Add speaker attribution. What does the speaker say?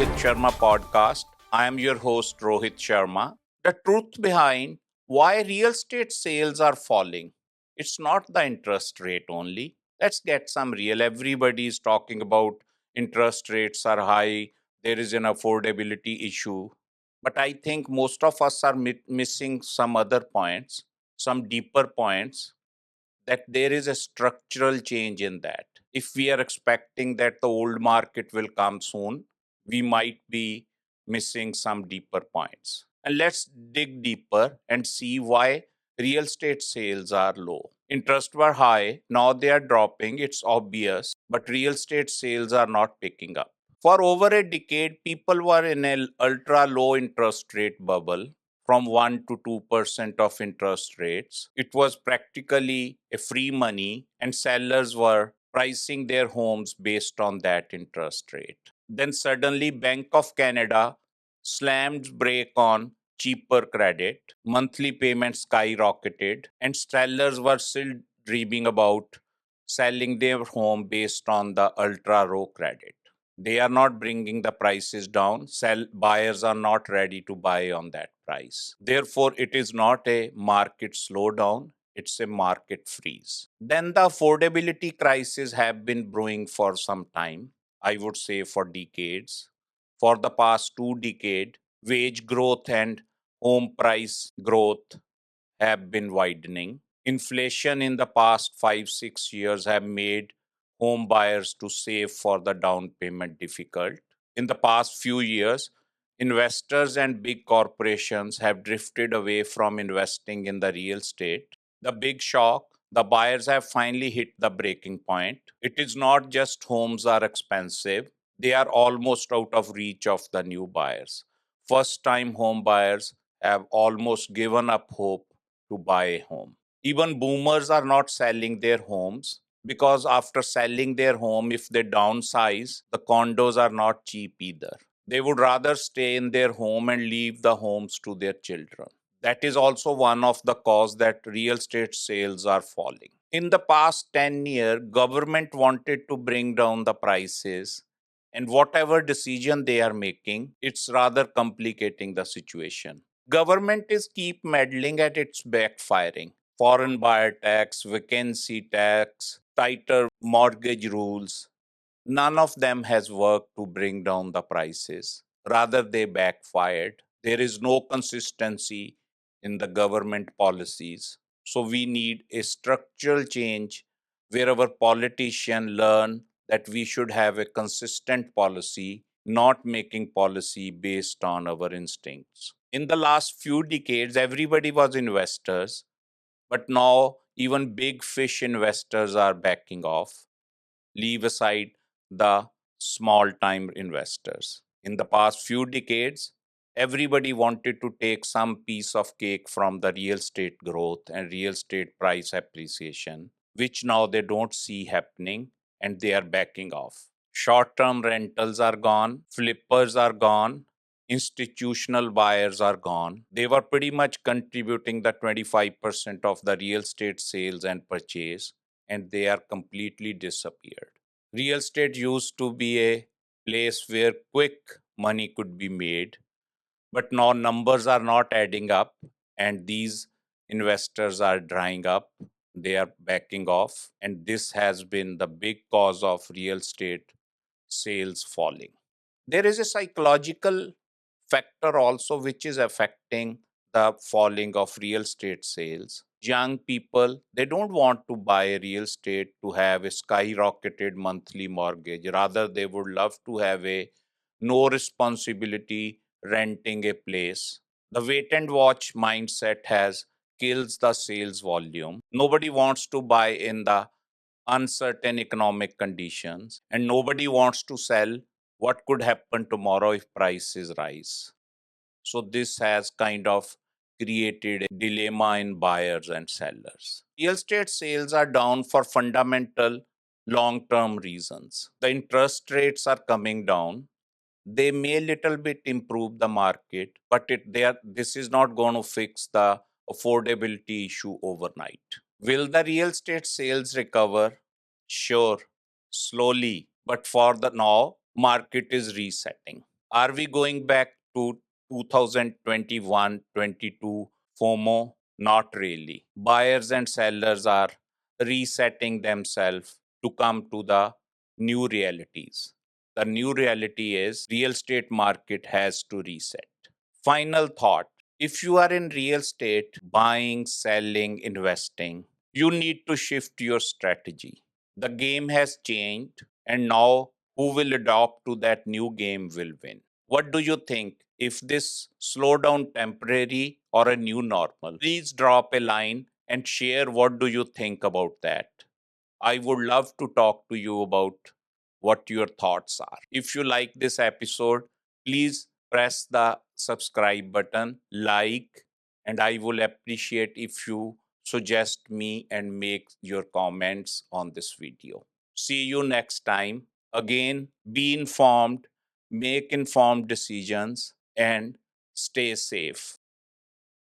Speaker 1: Rohit Sharma podcast. I am your host, Rohit Sharma. The truth behind why real estate sales are falling. It's not the interest rate only. Let's get some real. Everybody is talking about interest rates are high, there is an affordability issue. But I think most of us are missing some other points, some deeper points, that there is a structural change in that. If we are expecting that the old market will come soon, we might be missing some deeper points. And let's dig deeper and see why real estate sales are low. Interest were high, now they are dropping, it's obvious, but real estate sales are not picking up. For over a decade, people were in an ultra low interest rate bubble from 1 to 2% of interest rates. It was practically a free money, and sellers were pricing their homes based on that interest rate. Then suddenly, Bank of Canada slammed brake on cheaper credit, monthly payments skyrocketed, and sellers were still dreaming about selling their home based on the ultra low credit. They are not bringing the prices down. Sell buyers are not ready to buy on that price. Therefore, it is not a market slowdown, it's a market freeze. Then the affordability crisis have been brewing for some time, I would say for decades. For the past 2 decades, wage growth and home price growth have been widening. Inflation in the past 5 6 years have made home buyers to save for the down payment difficult. In the past few years, investors and big corporations have drifted away from investing in the real estate. The big shock, the buyers have finally hit the breaking point. It is not just homes are expensive, they are almost out of reach of the new buyers. First time home buyers have almost given up hope to buy a home. Even boomers are not selling their homes because after selling their home, if they downsize, the condos are not cheap either. They would rather stay in their home and leave the homes to their children. That is also one of the cause that real estate sales are falling. In the past 10 years, government wanted to bring down the prices, and whatever decision they are making, it's rather complicating the situation. Government is keep meddling at its backfiring. Foreign buyer tax, vacancy tax, tighter mortgage rules. None of them has worked to bring down the prices. Rather, they backfired. There is no consistency in the government policies. So we need a structural change where our politicians learn that we should have a consistent policy, not making policy based on our instincts. In the last few decades, everybody was investors, but now even big fish investors are backing off. Leave aside the small time investors. In the past few decades, everybody wanted to take some piece of cake from the real estate growth and real estate price appreciation, which now they don't see happening and they are backing off. Short term rentals are gone, flippers are gone, institutional buyers are gone. They were pretty much contributing the 25% of the real estate sales and purchase, and they are completely disappeared. Real estate used to be a place where quick money could be made, but now numbers are not adding up, and these investors are drying up. They are backing off, and this has been the big cause of real estate sales falling. There is a psychological factor also which is affecting the falling of real estate sales. Young people, they don't want to buy real estate to have a skyrocketed monthly mortgage. Rather, they would love to have a no responsibility renting a place. The wait and watch mindset has kills the sales volume. Nobody wants to buy in the uncertain economic conditions, and nobody wants to sell what could happen tomorrow if prices rise. So this has kind of created a dilemma in buyers and sellers. Real estate sales are down for fundamental long-term reasons. The interest rates are coming down. They may little bit improve the market, but this is not going to fix the affordability issue overnight. Will the real estate sales recover? Sure, slowly, but for the now, market is resetting. Are we going back to 2021-22 FOMO? Not really. Buyers and sellers are resetting themselves to come to the new realities. The new reality is real estate market has to reset. Final thought. If you are in real estate, buying, selling, investing, you need to shift your strategy. The game has changed, and now who will adopt to that new game will win. What do you think? If this slowdown temporary or a new normal? Please drop a line and share what do you think about that. I would love to talk to you about what your thoughts are. If you like this episode, please press the subscribe button, like, and I will appreciate if you suggest me and make your comments on this video. See you next time. Again, be informed, make informed decisions, and stay safe.